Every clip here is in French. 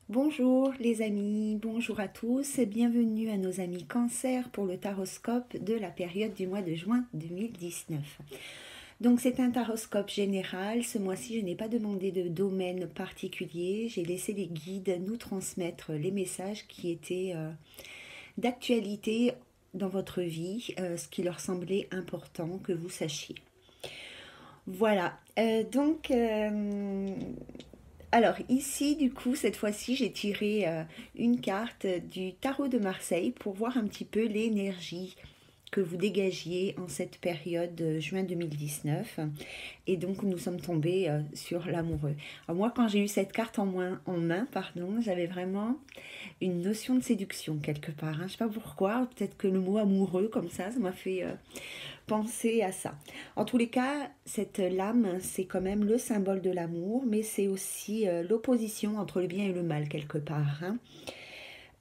Bonjour les amis, bonjour à tous et bienvenue à nos amis Cancer pour le taroscope de la période du mois de juin 2019. Donc c'est un taroscope général, ce mois-ci je n'ai pas demandé de domaine particulier, j'ai laissé les guides nous transmettre les messages qui étaient d'actualité dans votre vie, ce qui leur semblait important que vous sachiez. Voilà, alors ici, du coup, cette fois-ci, j'ai tiré une carte du tarot de Marseille pour voir un petit peu l'énergie que vous dégagiez en cette période juin 2019. Et donc, nous sommes tombés sur l'amoureux. Alors moi, quand j'ai eu cette carte en main, pardon, j'avais vraiment une notion de séduction quelque part. Je ne sais pas pourquoi, peut-être que le mot amoureux, comme ça m'a fait penser à ça. En tous les cas, cette lame, c'est quand même le symbole de l'amour, mais c'est aussi l'opposition entre le bien et le mal quelque part.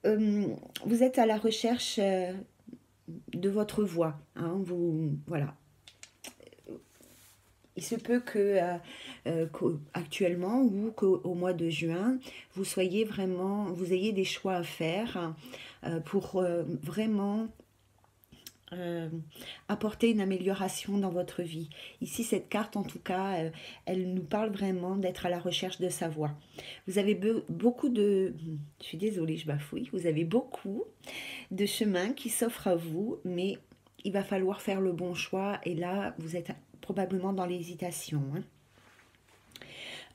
Euh, vous êtes à la recherche de votre voie. Voilà. Il se peut qu'actuellement ou qu'au mois de juin, vous ayez des choix à faire pour vraiment euh, apporter une amélioration dans votre vie. Ici, cette carte, en tout cas, elle nous parle vraiment d'être à la recherche de sa voie. Vous avez beaucoup de... Je suis désolée, je bafouille. Vous avez beaucoup de chemins qui s'offrent à vous, mais il va falloir faire le bon choix. Et là, vous êtes probablement dans l'hésitation.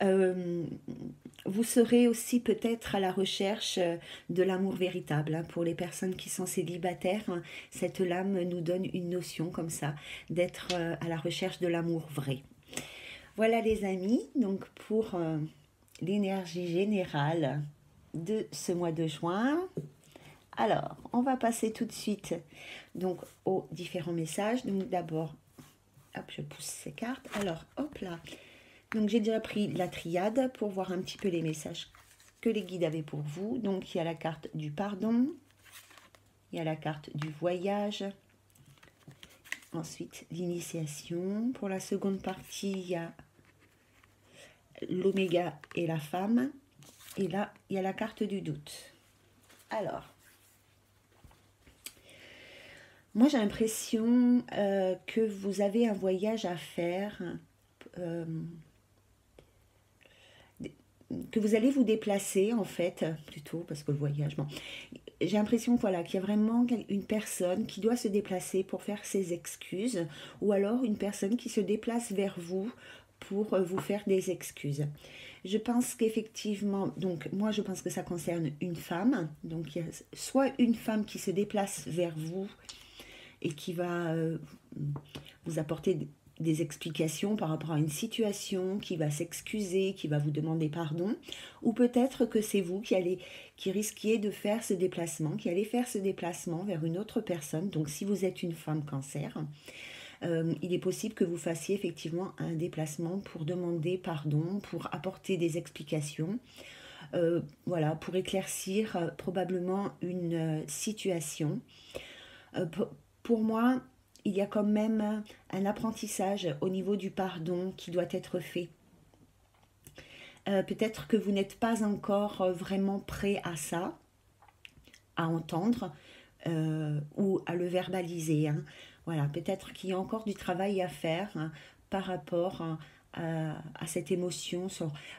Euh, vous serez aussi peut-être à la recherche de l'amour véritable. Pour les personnes qui sont célibataires, cette lame nous donne une notion comme ça, d'être à la recherche de l'amour vrai. Voilà les amis, donc pour l'énergie générale de ce mois de juin. Alors, on va passer tout de suite donc aux différents messages. Donc d'abord, hop, je pousse ces cartes. Alors, hop là, donc j'ai déjà pris la triade pour voir un petit peu les messages que les guides avaient pour vous. Donc il y a la carte du pardon, il y a la carte du voyage, ensuite l'initiation. Pour la seconde partie, il y a l'oméga et la femme. Et là, il y a la carte du doute. Alors, moi j'ai l'impression que vous avez un voyage à faire. euh, que vous allez vous déplacer en fait, plutôt parce que le voyage, bon, j'ai l'impression voilà, qu'il y a vraiment une personne qui doit se déplacer pour faire ses excuses, ou alors une personne qui se déplace vers vous pour vous faire des excuses. Je pense qu'effectivement, donc moi je pense que ça concerne une femme, donc il y a soit une femme qui se déplace vers vous et qui va vous apporter des explications par rapport à une situation, qui va s'excuser, qui va vous demander pardon, ou peut-être que c'est vous qui risquiez de faire ce déplacement, qui allez faire ce déplacement vers une autre personne. Donc si vous êtes une femme cancer, il est possible que vous fassiez effectivement un déplacement pour demander pardon, pour apporter des explications, voilà, pour éclaircir probablement une situation. Euh, pour moi, il y a quand même un apprentissage au niveau du pardon qui doit être fait. Peut-être que vous n'êtes pas encore vraiment prêt à ça, à entendre ou à le verbaliser. Voilà, peut-être qu'il y a encore du travail à faire par rapport à cette émotion.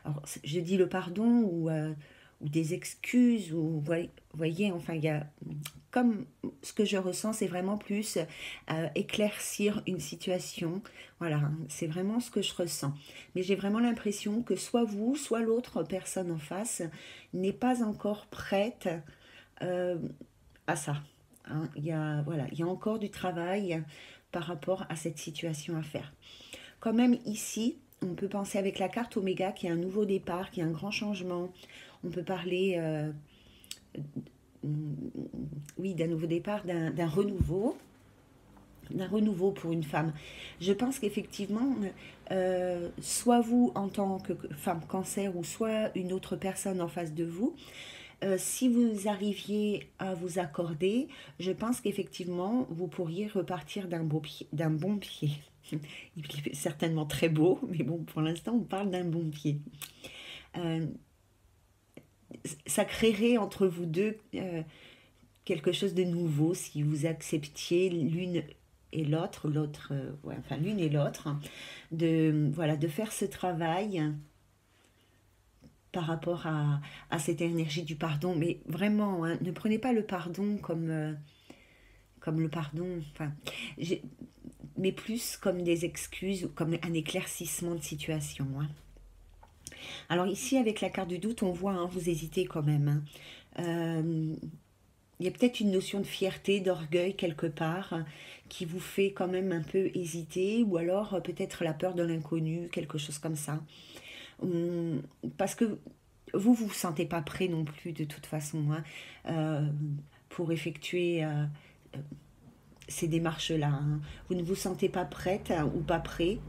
Alors, je dis le pardon ou des excuses, ou voyez, enfin, il y a comme ce que je ressens, c'est vraiment plus éclaircir une situation. Voilà, c'est vraiment ce que je ressens. Mais j'ai vraiment l'impression que soit vous, soit l'autre personne en face n'est pas encore prête euh, à ça. Voilà, il y a encore du travail par rapport à cette situation à faire. Quand même ici, on peut penser avec la carte Oméga qu'il y a un nouveau départ, qu'il y a un grand changement. On peut parler oui, d'un nouveau départ, d'un renouveau, pour une femme. Je pense qu'effectivement, soit vous en tant que femme cancer, ou soit une autre personne en face de vous, si vous arriviez à vous accorder, je pense qu'effectivement, vous pourriez repartir d'un bon pied. Il est certainement très beau, mais bon, pour l'instant, on parle d'un bon pied. Euh, ça créerait entre vous deux quelque chose de nouveau si vous acceptiez l'une et l'autre, ouais, enfin l'une et l'autre, voilà, de faire ce travail par rapport à cette énergie du pardon. Mais vraiment, hein, ne prenez pas le pardon comme le pardon, enfin, mais plus comme des excuses, comme un éclaircissement de situation. Hein. Alors ici, avec la carte du doute, on voit, hein, vous hésitez quand même. Hein. Il y a peut-être une notion de fierté, d'orgueil quelque part, qui vous fait quand même un peu hésiter, ou alors peut-être la peur de l'inconnu, quelque chose comme ça. Parce que vous sentez pas prêt non plus de toute façon, hein, pour effectuer ces démarches-là. Hein. Vous ne vous sentez pas prête, hein, ou pas prêt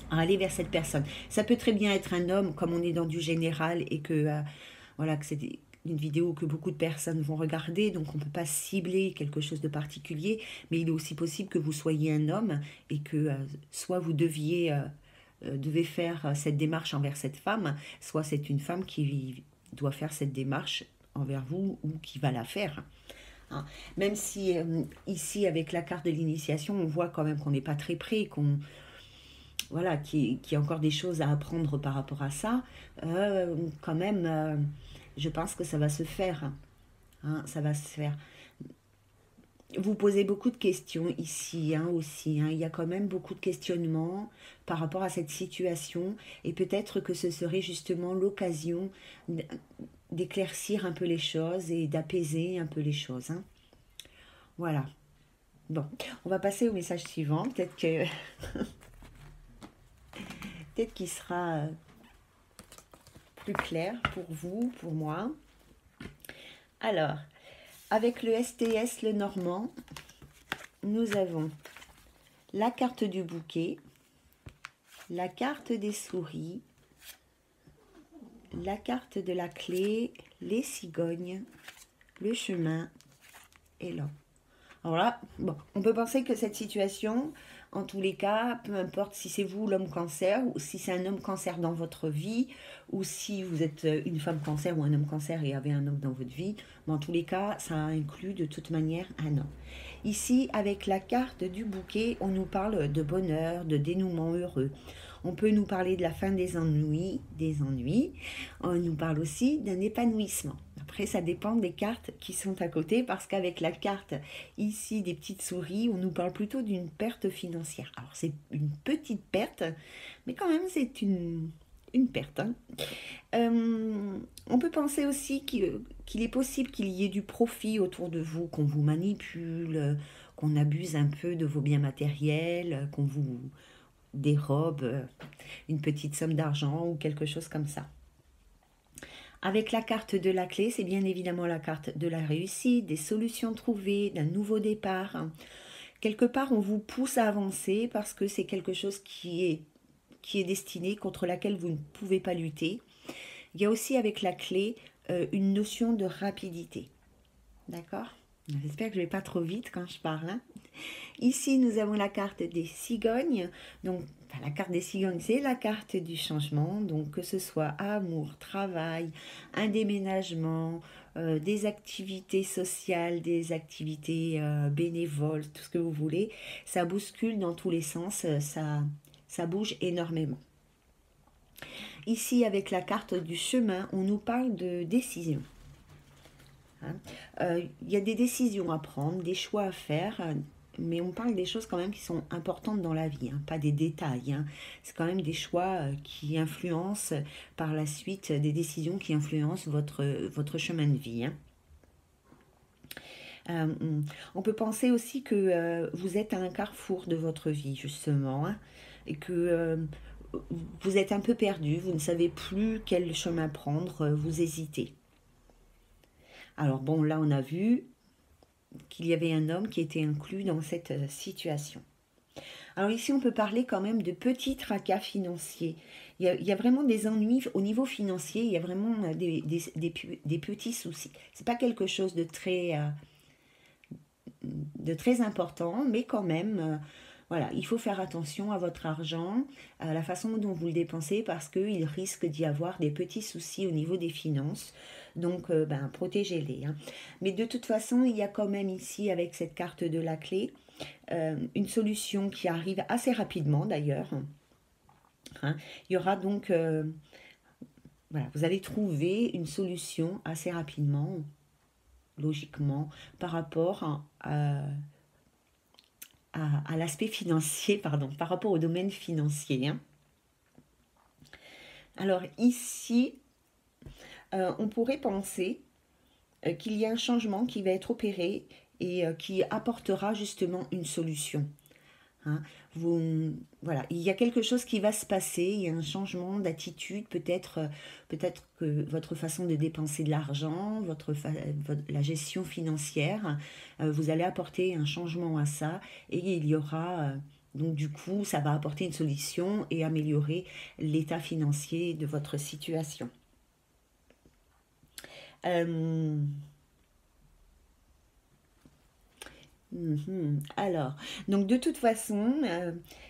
à aller vers cette personne. Ça peut très bien être un homme, comme on est dans du général et que, voilà, que c'est une vidéo que beaucoup de personnes vont regarder, donc on ne peut pas cibler quelque chose de particulier, mais il est aussi possible que vous soyez un homme et que soit vous devez faire cette démarche envers cette femme, soit c'est une femme qui doit faire cette démarche envers vous ou qui va la faire. Hein. Même si ici, avec la carte de l'initiation, on voit quand même qu'on n'est pas très près, voilà, qu'il y a encore des choses à apprendre par rapport à ça, quand même, je pense que ça va se faire. Hein, ça va se faire. Vous posez beaucoup de questions ici, hein, aussi. Hein. Il y a quand même beaucoup de questionnements par rapport à cette situation. Et peut-être que ce serait justement l'occasion d'éclaircir un peu les choses et d'apaiser un peu les choses. Hein. Voilà. Bon, on va passer au message suivant. Peut-être qu'il sera plus clair pour vous, pour moi. Alors, avec le STS, le Normand, nous avons la carte du bouquet, la carte des souris, la carte de la clé, les cigognes, le chemin et l'homme. Alors là, bon, on peut penser que cette situation, en tous les cas, peu importe si c'est vous l'homme cancer, ou si c'est un homme cancer dans votre vie, ou si vous êtes une femme cancer ou un homme cancer et avez un homme dans votre vie, mais en tous les cas, ça inclut de toute manière un homme. Ici, avec la carte du bouquet, on nous parle de bonheur, de dénouement heureux. On peut nous parler de la fin des ennuis. On nous parle aussi d'un épanouissement. Après, ça dépend des cartes qui sont à côté, parce qu'avec la carte ici des petites souris, on nous parle plutôt d'une perte financière. Alors, c'est une petite perte, mais quand même, c'est une perte. Hein. On peut penser aussi qu'il est possible qu'il y ait du profit autour de vous, qu'on vous manipule, qu'on abuse un peu de vos biens matériels, qu'on vous dérobe une petite somme d'argent ou quelque chose comme ça. Avec la carte de la clé, c'est bien évidemment la carte de la réussite, des solutions trouvées, d'un nouveau départ. Quelque part, on vous pousse à avancer parce que c'est quelque chose qui est destiné, contre laquelle vous ne pouvez pas lutter. Il y a aussi avec la clé une notion de rapidité. D'accord ? J'espère que je ne vais pas trop vite quand je parle. Hein. Ici, nous avons la carte des cigognes. Donc, la carte des cigognes, c'est la carte du changement. Donc, que ce soit amour, travail, un déménagement, des activités sociales, des activités bénévoles, tout ce que vous voulez, ça bouscule dans tous les sens, ça bouge énormément. Ici, avec la carte du chemin, on nous parle de décision. Hein. Y a des décisions à prendre, des choix à faire, mais on parle des choses quand même qui sont importantes dans la vie, hein, pas des détails. Hein. C'est quand même des choix qui influencent par la suite, des décisions qui influencent votre chemin de vie. Hein. On peut penser aussi que vous êtes à un carrefour de votre vie, justement, hein, et que vous êtes un peu perdu, vous ne savez plus quel chemin prendre, vous hésitez. Alors bon, là on a vu qu'il y avait un homme qui était inclus dans cette situation. Alors ici, on peut parler quand même de petits tracas financiers. Il y a vraiment des ennuis au niveau financier, il y a vraiment des petits soucis. Ce n'est pas quelque chose de très important, mais quand même, voilà, il faut faire attention à votre argent, à la façon dont vous le dépensez, parce qu'il risque d'y avoir des petits soucis au niveau des finances. Donc, ben, protégez-les, hein. Mais de toute façon, il y a quand même ici, avec cette carte de la clé, une solution qui arrive assez rapidement d'ailleurs, hein. Il y aura donc, voilà, vous allez trouver une solution assez rapidement, logiquement, par rapport à l'aspect financier, pardon, par rapport au domaine financier, hein. Alors ici, on pourrait penser qu'il y a un changement qui va être opéré et qui apportera justement une solution, hein. Voilà, il y a quelque chose qui va se passer, il y a un changement d'attitude, peut-être que votre façon de dépenser de l'argent, la gestion financière, vous allez apporter un changement à ça et il y aura, donc du coup, ça va apporter une solution et améliorer l'état financier de votre situation. Euh, Alors, donc de toute façon,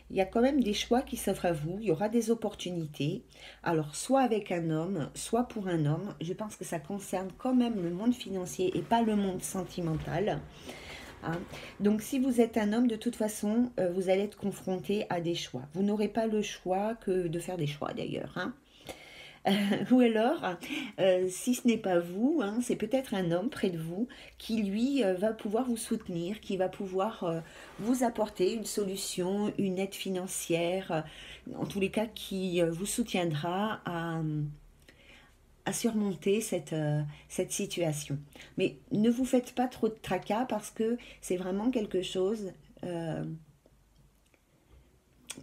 il y a quand même des choix qui s'offrent à vous. Il y aura des opportunités. Alors, soit avec un homme, soit pour un homme. Je pense que ça concerne quand même le monde financier et pas le monde sentimental, hein. Donc, si vous êtes un homme, de toute façon, vous allez être confronté à des choix. Vous n'aurez pas le choix que de faire des choix d'ailleurs, hein. Ou alors, si ce n'est pas vous, hein, c'est peut-être un homme près de vous qui, lui, va pouvoir vous soutenir, qui va pouvoir vous apporter une solution, une aide financière, en tous les cas, qui vous soutiendra à surmonter cette situation. Mais ne vous faites pas trop de tracas parce que c'est vraiment quelque chose euh,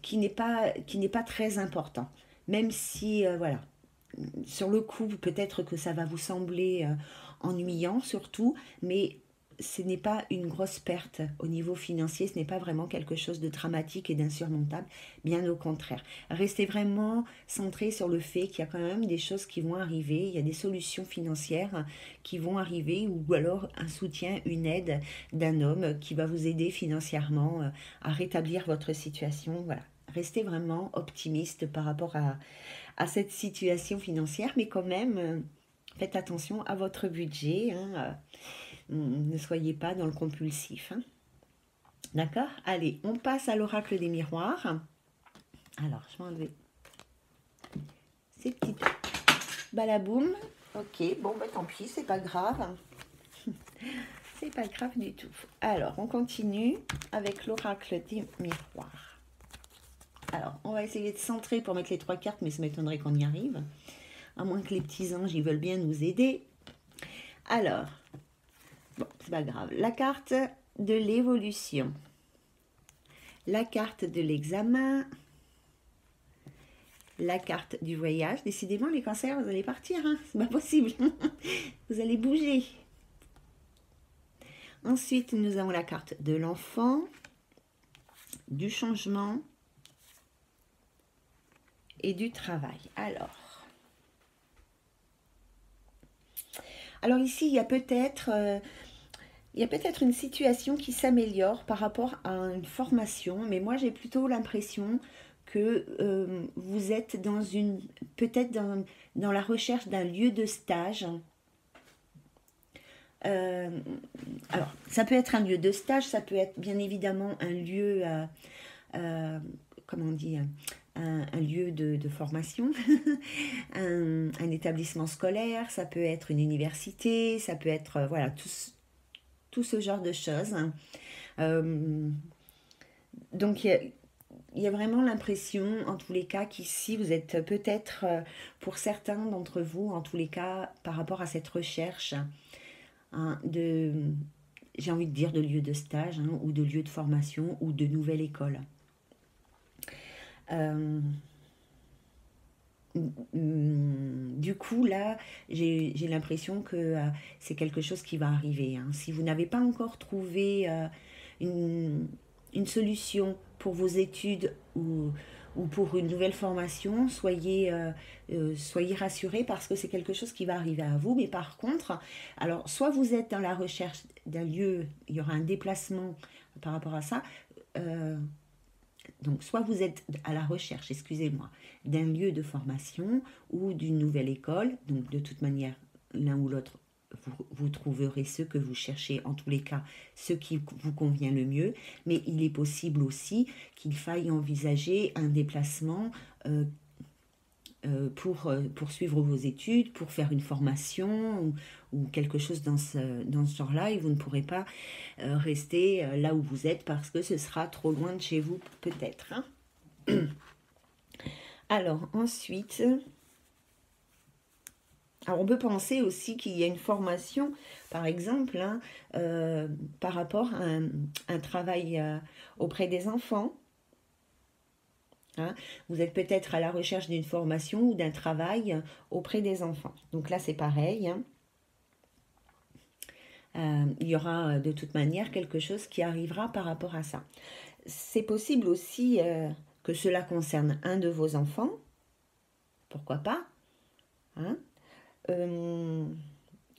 qui n'est pas très important. Même si, voilà, sur le coup, peut-être que ça va vous sembler ennuyant surtout, mais ce n'est pas une grosse perte au niveau financier, ce n'est pas vraiment quelque chose de dramatique et d'insurmontable, bien au contraire. Restez vraiment centré sur le fait qu'il y a quand même des choses qui vont arriver, il y a des solutions financières qui vont arriver, ou alors un soutien, une aide d'un homme qui va vous aider financièrement à rétablir votre situation. Voilà. Restez vraiment optimiste par rapport à cette situation financière, mais quand même, faites attention à votre budget, hein, ne soyez pas dans le compulsif, hein. D'accord? Allez, on passe à l'oracle des miroirs. Alors, je vais enlever ces petites balaboum. Ok, bon, bah tant pis, c'est pas grave. C'est pas grave du tout. Alors, on continue avec l'oracle des miroirs. Alors, on va essayer de centrer pour mettre les trois cartes, mais ça m'étonnerait qu'on y arrive. À moins que les petits anges, ils veulent bien nous aider. Alors, bon, c'est pas grave. La carte de l'évolution. La carte de l'examen. La carte du voyage. Décidément, les cancers, vous allez partir, hein, c'est pas possible. Vous allez bouger. Ensuite, nous avons la carte de l'enfant, du changement et du travail. Alors ici, il y a peut-être une situation qui s'améliore par rapport à une formation, mais moi j'ai plutôt l'impression que vous êtes peut-être dans la recherche d'un lieu de stage. Alors, ça peut être un lieu de stage, ça peut être bien évidemment un lieu, comment on dit, un lieu de formation, un établissement scolaire, ça peut être une université, ça peut être, voilà, tout ce genre de choses. Donc, il y a vraiment l'impression, en tous les cas, qu'ici, vous êtes peut-être, pour certains d'entre vous, en tous les cas, par rapport à cette recherche, hein, j'ai envie de dire de lieu de stage, hein, ou de lieu de formation, ou de nouvelle école. Du coup, là, j'ai l'impression que c'est quelque chose qui va arriver, hein. Si vous n'avez pas encore trouvé une solution pour vos études ou pour une nouvelle formation, soyez rassurés parce que c'est quelque chose qui va arriver à vous. Mais par contre, alors, soit vous êtes dans la recherche d'un lieu, il y aura un déplacement par rapport à ça, Donc, soit vous êtes à la recherche, excusez-moi, d'un lieu de formation ou d'une nouvelle école. Donc, de toute manière, l'un ou l'autre, vous trouverez ce que vous cherchez, en tous les cas, ce qui vous convient le mieux. Mais il est possible aussi qu'il faille envisager un déplacement pour poursuivre vos études, pour faire une formation ou quelque chose dans ce genre-là, et vous ne pourrez pas rester là où vous êtes parce que ce sera trop loin de chez vous peut-être. Hein. Alors ensuite, alors on peut penser aussi qu'il y a une formation, par exemple, hein, par rapport à un travail auprès des enfants. Hein, vous êtes peut-être à la recherche d'une formation ou d'un travail auprès des enfants. Donc là, c'est pareil. Hein. Il y aura de toute manière quelque chose qui arrivera par rapport à ça. C'est possible aussi que cela concerne un de vos enfants. Pourquoi pas, hein,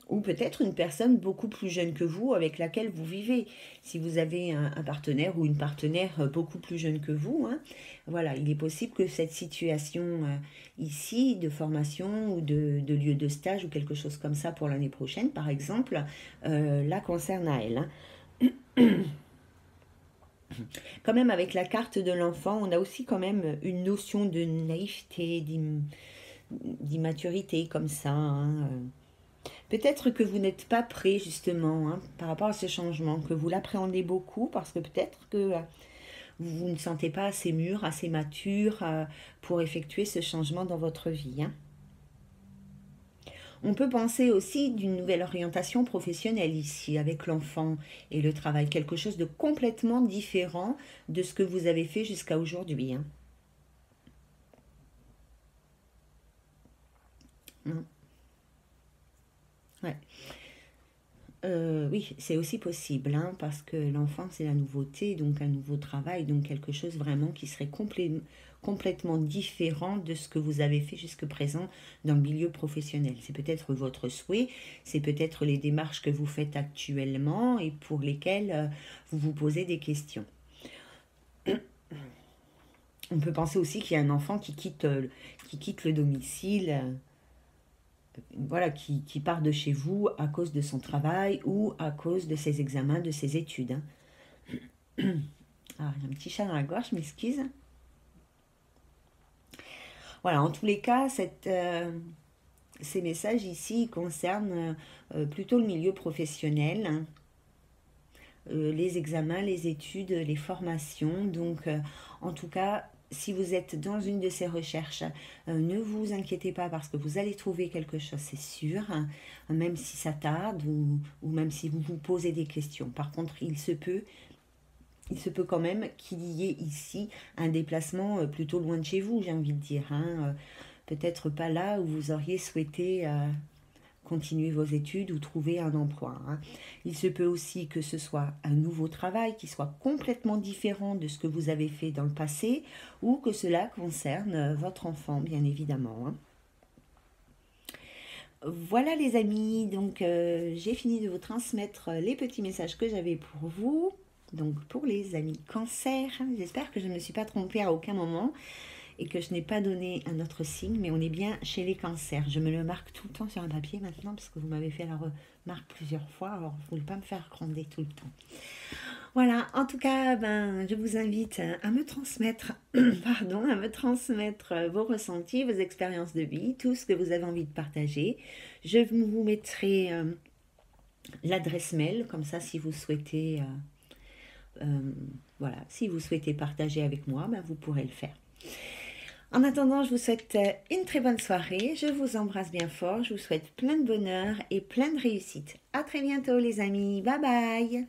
ou peut-être une personne beaucoup plus jeune que vous avec laquelle vous vivez. Si vous avez un partenaire ou une partenaire beaucoup plus jeune que vous, hein, voilà, il est possible que cette situation ici de formation ou de lieu de stage ou quelque chose comme ça pour l'année prochaine, par exemple, la concerne à elle. Hein. Quand même, avec la carte de l'enfant, on a aussi quand même une notion de naïveté, d'immaturité comme ça. Hein. Peut-être que vous n'êtes pas prêt justement hein, par rapport à ce changement, que vous l'appréhendez beaucoup parce que peut-être que vous ne sentez pas assez mûr, assez mature pour effectuer ce changement dans votre vie. Hein. On peut penser aussi d'une nouvelle orientation professionnelle ici avec l'enfant et le travail, quelque chose de complètement différent de ce que vous avez fait jusqu'à aujourd'hui. Hein. Ouais. Oui, c'est aussi possible, hein, parce que l'enfant, c'est la nouveauté, donc un nouveau travail, donc quelque chose vraiment qui serait complètement différent de ce que vous avez fait jusque présent dans le milieu professionnel. C'est peut-être votre souhait, c'est peut-être les démarches que vous faites actuellement et pour lesquelles vous vous posez des questions. On peut penser aussi qu'il y a un enfant qui quitte le domicile. Voilà, qui part de chez vous à cause de son travail ou à cause de ses examens, de ses études. Hein. Ah, j'ai un petit chat dans la gorge, je m'excuse. Voilà, en tous les cas, ces messages ici concernent plutôt le milieu professionnel, hein. Les examens, les études, les formations. Donc, en tout cas, si vous êtes dans une de ces recherches, ne vous inquiétez pas parce que vous allez trouver quelque chose, c'est sûr, hein, même si ça tarde ou même si vous vous posez des questions. Par contre, il se peut quand même qu'il y ait ici un déplacement plutôt loin de chez vous, j'ai envie de dire. Hein, peut-être pas là où vous auriez souhaité continuer vos études ou trouver un emploi. Hein. Il se peut aussi que ce soit un nouveau travail qui soit complètement différent de ce que vous avez fait dans le passé ou que cela concerne votre enfant, bien évidemment. Hein. Voilà les amis, donc j'ai fini de vous transmettre les petits messages que j'avais pour vous. Donc pour les amis cancer, j'espère que je ne me suis pas trompée à aucun moment et que je n'ai pas donné un autre signe, mais on est bien chez les cancers. Je me le marque tout le temps sur un papier maintenant, parce que vous m'avez fait la remarque plusieurs fois, alors vous ne voulez pas me faire gronder tout le temps. Voilà, en tout cas, je vous invite à me transmettre, vos ressentis, vos expériences de vie, tout ce que vous avez envie de partager. Je vous mettrai l'adresse mail, comme ça, si vous souhaitez, voilà, si vous souhaitez partager avec moi, vous pourrez le faire. En attendant, je vous souhaite une très bonne soirée. Je vous embrasse bien fort. Je vous souhaite plein de bonheur et plein de réussite. À très bientôt les amis. Bye bye.